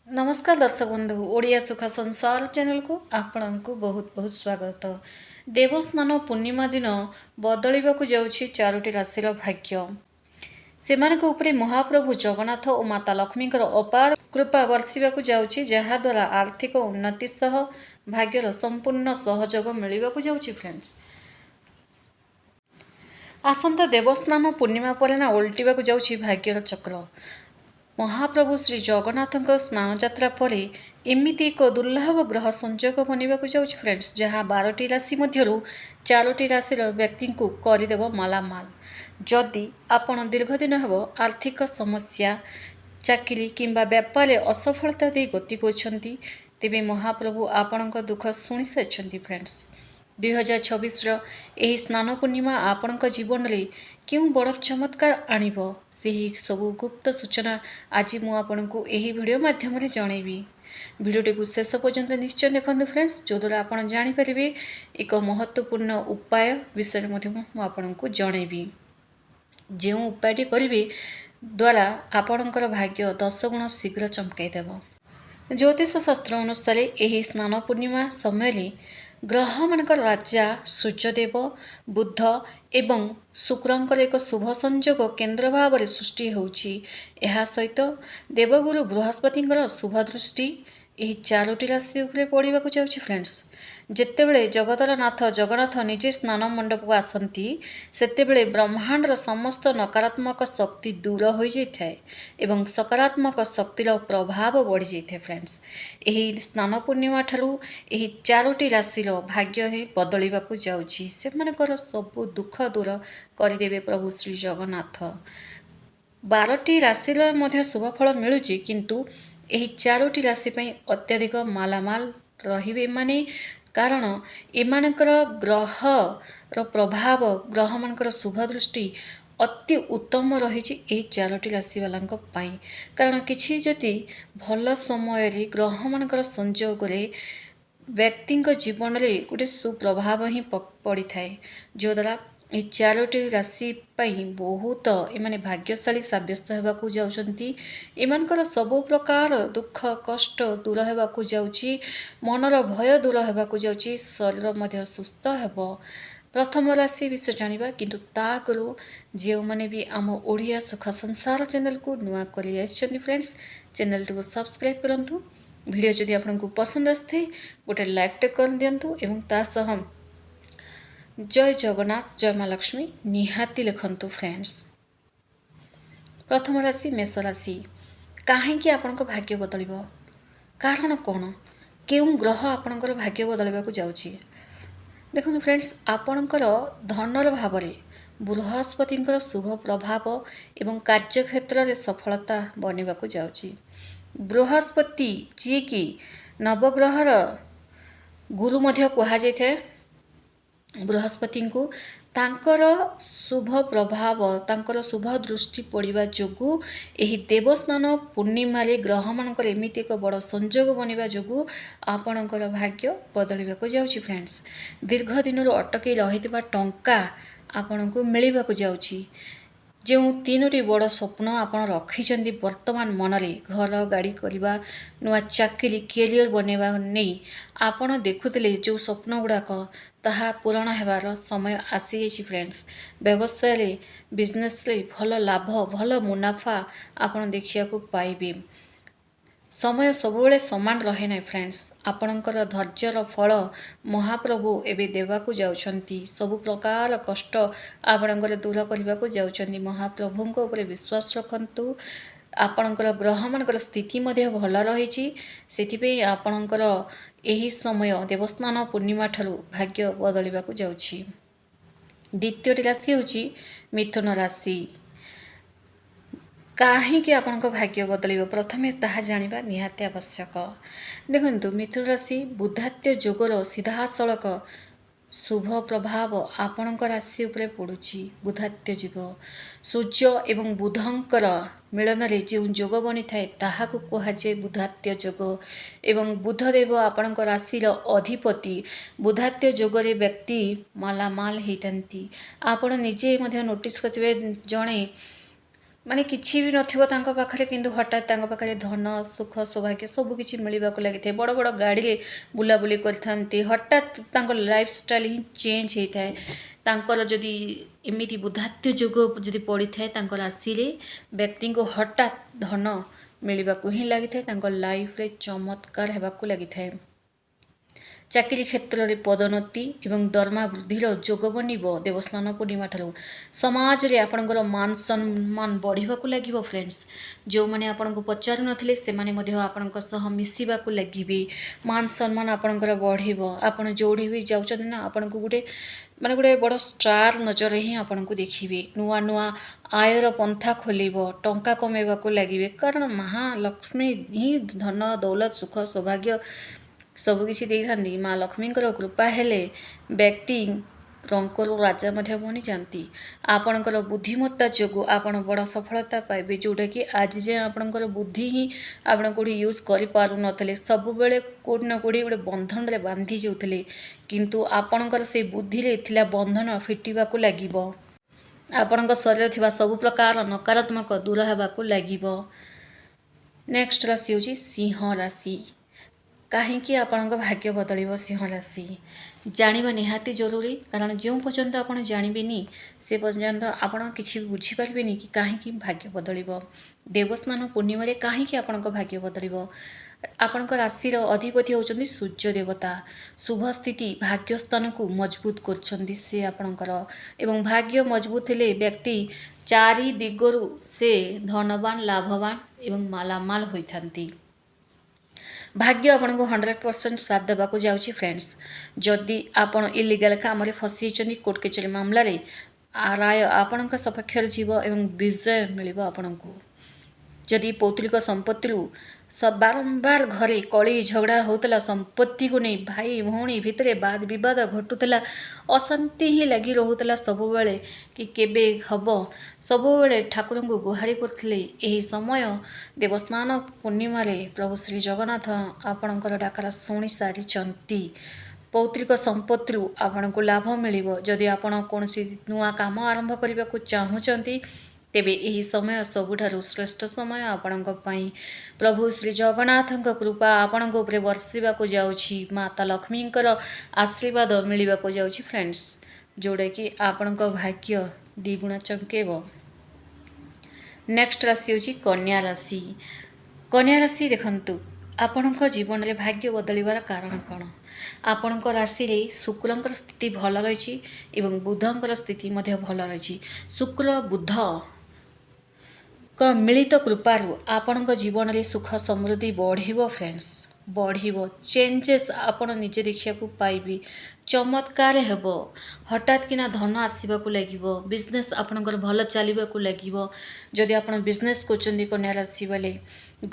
नमस्कार दर्शक बंधु ओडिया सुख संसार चैनल को आपण को बहुत बहुत स्वागत। देवस्नान पूर्णिमा दिन बदलिबाकु जाउछि चारोटी राशिर भाग्य। सेमानक उपरे महाप्रभु जगन्नाथ और माता लक्ष्मीकर अपार कृपा वर्षिबाकु जाउछि, जहा द्वारा आर्थिक उन्नति सह भाग्यर संपूर्ण सहयोग मिलिबाकु जाउछि। फ्रेंड्स, आसंता देवस्नान पूर्णिमा पर ना उल्टिबाकु जाउछि भाग्यर चक्र। महाप्रभु श्री जगन्नाथ स्नान यात्रा पर एमती एक दुर्लभ ग्रह संयोग बनवाक जाउछि फ्रेंड्स, जहाँ 12टी राशि मध्यरु 4टी राशि व्यक्ति को करदेव मालामाल। जदि आपण दीर्घ दिन हेब आर्थिक समस्या, चाकरी किंबा व्यापार असफलता दे गति करछंती, तेबे महाप्रभु आपणक दुख शुणी सारिछंती। फ्रेंड्स, 2026 एही स्नान पूर्णिमा आपणक जीवन रे क्यों बड़ चमत्कार आणिब, सेही सबु गुप्त सूचना आज मु आपणको एही वीडियो माध्यम रे जणैबी। वीडियोटी को शेष पर्यंत निश्चय देखंतु फ्रेंड्स, जो द्वारा आपण जानि परिबे एक महत्वपूर्ण उपाय विषय मध्ये मु आपणको जणैबी। जे उपायटी करिबे द्वारा आपणकर भाग्य 10 गुण शीघ्र चमकाई देबो। ज्योतिष शास्त्र अनुसार एही स्नान पूर्णिमा समय ग्रह मानकर राजा सूर्यदेव, बुध एवं शुक्रंकर एक शुभ संयोग केन्द्र भाव में सृष्टि होउछि। एहा सहित देवगुरु बृहस्पति शुभ दृष्टि यही 4टी राशि उपरे पड़ाक जाउछि। फ्रेंड्स, जेतेबेले जगतर नाथ जगन्नाथ निजे स्नान मंडप को आसंती, सेतेबेले ब्रह्मांडर समस्त नकारात्मक शक्ति दूर हो जाए एवं सकारात्मक शक्तिर प्रभाव बढ़ी जाए। फ्रेंड्स, यही स्नान पूर्णिमा ठारू यही 4टी राशि भाग्य ही बदलिबाकु जाउछि। सेमानकर सबु दुख दूर करदेवे प्रभु श्री जगन्नाथ। 12टी राशि मध्य शुभफल मिलुछि, किंतु यही 4टी राशि पई अत्यधिक मालामाल रहिबे माने, कारण एमानकर ग्रह प्रभाव, ग्रह मानकर शुभ दृष्टि अति उत्तम रही 4टी राशि वालांक पाई। कारण किछि जति भल समय रे ग्रह मानकर संयोग रे व्यक्ति जीवन रे गोटे सुप्रभाव ही पड़ी थाए, जो द्वारा ये 4टी राशि पाई बहुत एमाने भाग्यशाली साब्यस्त होगाकू जाउछंती। एमानकर सबो प्रकार दुख कष्ट दूर होगाकू जाउछि, मनर भय दूर होगाकू जाउछि, शरीर मध्य सुस्थ हेबो। प्रथम राशि विषय जानिबा, किंतु ता आगु जो मैंने भी आम ओडिया सुख संसार चैनल को नुआ करी आछंती फ्रेंड्स, चैनल को सब्सक्राइब करंतु। वीडियो जदि आपको पसंद आसथे गोटे लाइक टे कर दियंतु एवं ता सह जय जगन्नाथ जय माँ लक्ष्मी निहाती लिखंतु। फ्रेंड्स, प्रथम राशि मेष राशि। काहेकि आपणक भाग्य बदलिबो, कारण कौन, केउं ग्रह आपणकर भाग्य बदलिबाकू जाउछि? देखो फ्रेंड्स, आपणकर धनर भाव में बृहस्पतिंकर शुभ प्रभाव एवं कार्यक्षेत्र में सफलता बनवाकू जाउछि। बृहस्पति जी की नवग्रहर गुरु मध्य कहा जाए, बृहस्पति को तांकर शुभ प्रभाव, तांकर शुभ दृष्टि पड़िबा जोगु एही देवस्नान पूर्णिमा रे ग्रह मानकर एमिति एक बड़ संयोग बनिबा जोगु आपणकर भाग्य बदलिबाकू जाउछि। फ्रेंड्स, दीर्घ दिन अटकी रहितबा टंका आपणको मिलिबाकू जाउछि। जो 3टी बड़ स्वप्न आपन रखिछंती वर्तमान मनरे, घर गाड़ी करवा, नुआ चाकरी कैरियर बनवा नहीं आपन देखुथिले जो स्वप्न गुड़ाक ताहा पूरण हेबार समय आसी जाइछि। फ्रेंड्स, व्यवसाय रे बिजनेस रे भल लाभ भल मुनाफा आपन देखिया को पाइबे। समय सबुबले समान रहे ना फ्रेंड्स, आपणकर धैर्यर फल महाप्रभु एबे देवाकू जाउछंती। सबु प्रकार कष्ट आपणकर दूर करबाकू जाउछंती। महाप्रभुंक ऊपर विश्वास रखंतु। आपणकर ग्रह मानकर स्थिति मध्ये भल रहिछि, सेथिबे आपणकर एही समय देवस्नान पूर्णिमा ठारू भाग्य बदलिबाकू जाउछि। द्वितीयटी राशि होछि मिथुन राशि। काहेकि आपणक भाग्य बदलिब, प्रथमे ताहा जानिबा निहाती आवश्यक। देखंतु, मिथुन राशि बुधात्य जोगर सीधा सड़क शुभ प्रभाव आपणक राशि उपरे पड़ुछि। बुधात्य युग सूर्य एवं बुधंकर मिलन रे जो जोग बनी थाए ताहाकू कहुए बुधात्य जोग। एवं बुधदेव आपणक राशि अधिपति। बुधात्य जोगरे व्यक्ति मालामाल होइतांती। आपण निजे मध्य नोटिस करथिबे, जणे ମାନେ କିଛି ବି ନଥିବ ତାଙ୍କ ପାଖରେ, କିନ୍ତୁ ହଠାତ୍ ତାଙ୍କ ପାଖରେ ଧନ ସୁଖ ସୌଭାଗ୍ୟ ସବୁକିଛି ମିଳିବାକୁ ଲାଗିଥାଏ। ବଡ଼ ବଡ଼ ଗାଡ଼ିରେ ବୁଲାବୁଲି କରିଥାନ୍ତି, ହଠାତ୍ ତାଙ୍କ ଲାଇଫଷ୍ଟାଇଲ୍ ହିଁ ଚେଞ୍ଜ ହେଇଥାଏ। ତାଙ୍କର ଯଦି ଏମିତି ବୁଦ୍ଧାତ୍ୟ ଯୋଗ ଯଦି ପଡ଼ିଥାଏ ତାଙ୍କ ରାଶିରେ, ବ୍ୟକ୍ତିଙ୍କୁ ହଠାତ୍ ଧନ ମିଳିବାକୁ ହିଁ ଲାଗିଥାଏ, ତାଙ୍କ ଲାଇଫରେ ଚମତ୍କାର ହେବାକୁ ଲାଗିଥାଏ। ଚାକିରୀ କ୍ଷେତ୍ରରେ ପଦୋନ୍ନତି ଏବଂ ଦରମା ବୃଦ୍ଧିର ଯୋଗ ବନିବ ଦେବସ୍ନାନ ପୂର୍ଣ୍ଣିମା ଠାରୁ। ସମାଜରେ ଆପଣଙ୍କର ମାନ ସମ୍ମାନ ବଢ଼ିବାକୁ ଲାଗିବ ଫ୍ରେଣ୍ଡସ୍। ଯେଉଁମାନେ ଆପଣଙ୍କୁ ପଚାରୁନଥିଲେ ସେମାନେ ମଧ୍ୟ ଆପଣଙ୍କ ସହ ମିଶିବାକୁ ଲାଗିବେ। ମାନ ସମ୍ମାନ ଆପଣଙ୍କର ବଢ଼ିବ। ଆପଣ ଯେଉଁଠି ବି ଯାଉଛନ୍ତି ନା, ଆପଣଙ୍କୁ ଗୋଟେ ବଡ଼ ଷ୍ଟାର ନଜରରେ ହିଁ ଆପଣଙ୍କୁ ଦେଖିବେ। ନୂଆ ନୂଆ ଆୟର ପନ୍ଥା ଖୋଲିବ, ଟଙ୍କା କମେଇବାକୁ ଲାଗିବେ, କାରଣ ମହାଲକ୍ଷ୍ମୀ ହିଁ ଧନ ଦୌଲତ ସୁଖ ସୌଭାଗ୍ୟ ସବୁକିଛି ଦେଇଥାନ୍ତି। ମା ଲକ୍ଷ୍ମୀଙ୍କର କୃପା ହେଲେ ବ୍ୟକ୍ତି ରଙ୍କରୁ ରାଜା ମଧ୍ୟ ବନିଯାଆନ୍ତି। ଆପଣଙ୍କର ବୁଦ୍ଧିମତ୍ତା ଯୋଗୁଁ ଆପଣ ବଡ଼ ସଫଳତା ପାଇବେ, ଯେଉଁଟାକି ଆଜି ଯାଏଁ ଆପଣଙ୍କର ବୁଦ୍ଧି ହିଁ ଆପଣ କେଉଁଠି ୟୁଜ୍ କରିପାରୁନଥିଲେ। ସବୁବେଳେ କେଉଁଠି ନା କେଉଁଠି ଗୋଟେ ବନ୍ଧନରେ ବାନ୍ଧି ଯାଉଥିଲେ, କିନ୍ତୁ ଆପଣଙ୍କର ସେଇ ବୁଦ୍ଧିରେ ଥିଲା ବନ୍ଧନ ଫିଟିବାକୁ ଲାଗିବ। ଆପଣଙ୍କ ଶରୀରରେ ଥିବା ସବୁ ପ୍ରକାର ନକାରାତ୍ମକ ଦୂର ହେବାକୁ ଲାଗିବ। ନେକ୍ସଟ ରାଶି ହେଉଛି ସିଂହ ରାଶି। କାହିଁକି ଆପଣଙ୍କ ଭାଗ୍ୟ ବଦଳିବ? ସିଂହ ରାଶି ଜାଣିବା ନିହାତି ଜରୁରୀ, କାରଣ ଯେଉଁ ପର୍ଯ୍ୟନ୍ତ ଆପଣ ଜାଣିବେନି ସେ ପର୍ଯ୍ୟନ୍ତ ଆପଣ କିଛି ବୁଝିପାରିବେନି କି କାହିଁକି ଭାଗ୍ୟ ବଦଳିବ। ଦେବସ୍ନାନ ପୂର୍ଣ୍ଣିମାରେ କାହିଁକି ଆପଣଙ୍କ ଭାଗ୍ୟ ବଦଳିବ? ଆପଣଙ୍କ ରାଶିର ଅଧିପତି ହେଉଛନ୍ତି ସୂର୍ଯ୍ୟ ଦେବତା। ଶୁଭ ସ୍ଥିତି ଭାଗ୍ୟସ୍ଥାନକୁ ମଜବୁତ କରୁଛନ୍ତି ସେ ଆପଣଙ୍କର, ଏବଂ ଭାଗ୍ୟ ମଜବୁତ ହେଲେ ବ୍ୟକ୍ତି ଚାରି ଦିଗରୁ ସେ ଧନବାନ ଲାଭବାନ ଏବଂ ମାଲାମାଲ ହୋଇଥାନ୍ତି। ଭାଗ୍ୟ ଆପଣଙ୍କୁ 100% ସାଥ ଦେବାକୁ ଯାଉଛି ଫ୍ରେଣ୍ଡସ୍। ଯଦି ଆପଣ ଇଲିଗାଲ କାମରେ ଫସିଯାଇଛନ୍ତି, କୋର୍ଟ କଚେରୀ ମାମଲାରେ ରାୟ ଆପଣଙ୍କ ସପକ୍ଷରେ ଯିବ ଏବଂ ବିଜୟ ମିଳିବ ଆପଣଙ୍କୁ। ଯଦି ପୌତ୍ରିକ ସମ୍ପତ୍ତିରୁ ବାରମ୍ବାର ଘରେ କଳି ଝଗଡ଼ା ହେଉଥିଲା, ସମ୍ପତ୍ତିକୁ ନେଇ ଭାଇ ଭଉଣୀ ଭିତରେ ବାଦ ବିବାଦ ଘଟୁଥିଲା, ଅଶାନ୍ତି ହିଁ ଲାଗି ରହୁଥିଲା ସବୁବେଳେ, କି କେବେ ହେବ, ସବୁବେଳେ ଠାକୁରଙ୍କୁ ଗୁହାରି କରୁଥିଲେ, ଏହି ସମୟ ଦେବସ୍ନାନ ପୂର୍ଣ୍ଣିମାରେ ପ୍ରଭୁ ଶ୍ରୀ ଜଗନ୍ନାଥ ଆପଣଙ୍କର ଡାକରା ଶୁଣି ସାରିଛନ୍ତି। ପୌତ୍ରିକ ସମ୍ପତ୍ତିରୁ ଆପଣଙ୍କୁ ଲାଭ ମିଳିବ। ଯଦି ଆପଣ କୌଣସି ନୂଆ କାମ ଆରମ୍ଭ କରିବାକୁ ଚାହୁଁଛନ୍ତି, ତେବେ ଏହି ସମୟ ସବୁଠାରୁ ଶ୍ରେଷ୍ଠ ସମୟ ଆପଣଙ୍କ ପାଇଁ। ପ୍ରଭୁ ଶ୍ରୀ ଜଗନ୍ନାଥଙ୍କ କୃପା ଆପଣଙ୍କ ଉପରେ ବର୍ଷିବାକୁ ଯାଉଛି। ମାତା ଲକ୍ଷ୍ମୀଙ୍କର ଆଶୀର୍ବାଦ ମିଳିବାକୁ ଯାଉଛି ଫ୍ରେଣ୍ଡସ୍, ଯେଉଁଟାକି ଆପଣଙ୍କ ଭାଗ୍ୟ ଦ୍ୱିଗୁଣ ଚମକେଇବ। ନେକ୍ସଟ ରାଶି ହେଉଛି କନ୍ୟା ରାଶି। କନ୍ୟା ରାଶି ଦେଖନ୍ତୁ, ଆପଣଙ୍କ ଜୀବନରେ ଭାଗ୍ୟ ବଦଳିବାର କାରଣ କ'ଣ? ଆପଣଙ୍କ ରାଶିରେ ଶୁକ୍ରଙ୍କର ସ୍ଥିତି ଭଲ ରହିଛି ଏବଂ ବୁଧଙ୍କର ସ୍ଥିତି ମଧ୍ୟ ଭଲ ରହିଛି। ଶୁକ୍ର ବୁଧଙ୍କ ମିଳିତ କୃପାରୁ ଆପଣଙ୍କ ଜୀବନରେ ସୁଖ ସମୃଦ୍ଧି ବଢ଼ିବ ଫ୍ରେଣ୍ଡସ୍, ବଢ଼ିବ। ଚେଞ୍ଜେସ୍ ଆପଣ ନିଜେ ଦେଖିବାକୁ ପାଇବେ, ଚମତ୍କାର ହେବ। ହଠାତ୍ କିନା ଧନ ଆସିବାକୁ ଲାଗିବ, ବିଜନେସ୍ ଆପଣଙ୍କର ଭଲ ଚାଲିବାକୁ ଲାଗିବ। ଯଦି ଆପଣ ବିଜନେସ୍ କରୁଛନ୍ତି କନ୍ୟା ରାଶି ବାଲେ,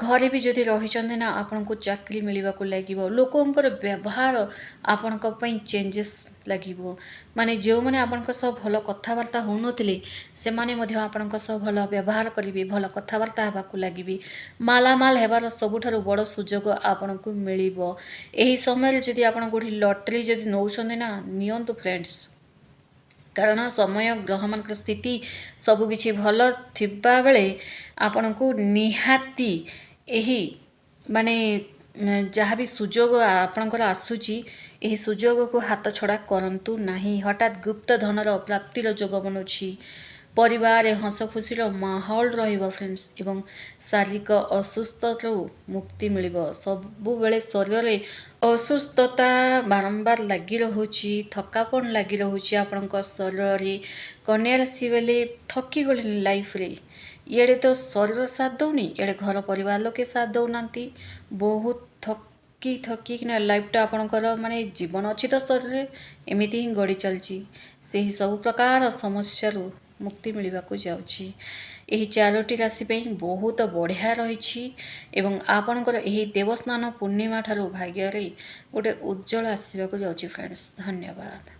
ଘରେ ବି ଯଦି ରହିଛନ୍ତି ନା, ଆପଣଙ୍କୁ ଚାକିରି ମିଳିବାକୁ ଲାଗିବ। ଲୋକଙ୍କର ବ୍ୟବହାର ଆପଣଙ୍କ ପାଇଁ ଚେଞ୍ଜେସ୍ ଲାଗିବ। ମାନେ ଯେଉଁମାନେ ଆପଣଙ୍କ ସହ ଭଲ କଥାବାର୍ତ୍ତା ହେଉନଥିଲେ, ସେମାନେ ମଧ୍ୟ ଆପଣଙ୍କ ସହ ଭଲ ବ୍ୟବହାର କରିବେ, ଭଲ କଥାବାର୍ତ୍ତା ହେବାକୁ ଲାଗିବେ। ମାଲାମାଲ ହେବାର ସବୁଠାରୁ ବଡ଼ ସୁଯୋଗ ଆପଣଙ୍କୁ ମିଳିବ। ଏହି ସମୟରେ ଯଦି ଆପଣ କେଉଁଠି ଲଟେରୀ ଯଦି ନେଉଛନ୍ତି ନା, ନିଅନ୍ତୁ ଫ୍ରେଣ୍ଡସ୍, କାରଣ ସମୟ ଗ୍ରହମାନଙ୍କର ସ୍ଥିତି ସବୁକିଛି ଭଲ ଥିବା ବେଳେ ଆପଣଙ୍କୁ ନିହାତି ଏହି ଯାହା ବି ସୁଯୋଗ ଆପଣଙ୍କର ଆସୁଛି, ଏହି ସୁଯୋଗକୁ ହାତ ଛଡ଼ା କରନ୍ତୁ ନାହିଁ। ହଠାତ୍ ଗୁପ୍ତ ଧନର ପ୍ରାପ୍ତିର ଯୋଗ ବନୁଛି। ପରିବାରରେ ହସ ଖୁସିର ମାହୋଲ ରହିବ ଫ୍ରେଣ୍ଡସ୍, ଏବଂ ଶାରୀରିକ ଅସୁସ୍ଥତାରୁ ମୁକ୍ତି ମିଳିବ। ସବୁବେଳେ ଶରୀରରେ ଅସୁସ୍ଥତା ବାରମ୍ବାର ଲାଗି ରହୁଛି, ଥକାପଣ ଲାଗି ରହୁଛି ଆପଣଙ୍କ ଶରୀରରେ। କନ୍ୟା ରାଶି ବେଳେ ଥକି ଗଲେଣି ଲାଇଫରେ, ଇଆଡ଼େ ତ ଶରୀର ସାଥ ଦେଉନି, ଇଆଡ଼େ ଘର ପରିବାର ଲୋକେ ସାଥ ଦେଉନାହାନ୍ତି। ବହୁତ ଥକିକିନା ଲାଇଫଟା ଆପଣଙ୍କର ଜୀବନ ଅଛି ତ ଶରୀରରେ, ଏମିତି ହିଁ ଗଡ଼ି ଚାଲିଛି। ସେହି ସବୁ ପ୍ରକାର ସମସ୍ୟାରୁ ମୁକ୍ତି ମିଳିବାକୁ ଯାଉଛି। ଏହି 4ଟି ରାଶି ପାଇଁ ବହୁତ ବଢ଼ିଆ ରହିଛି, ଏବଂ ଆପଣଙ୍କର ଏହି ଦେବସ୍ନାନ ପୂର୍ଣ୍ଣିମା ଠାରୁ ଭାଗ୍ୟରେ ଗୋଟେ ଉଜ୍ଜଳ ଆସିବାକୁ ଯାଉଛି ଫ୍ରେଣ୍ଡସ୍। ଧନ୍ୟବାଦ।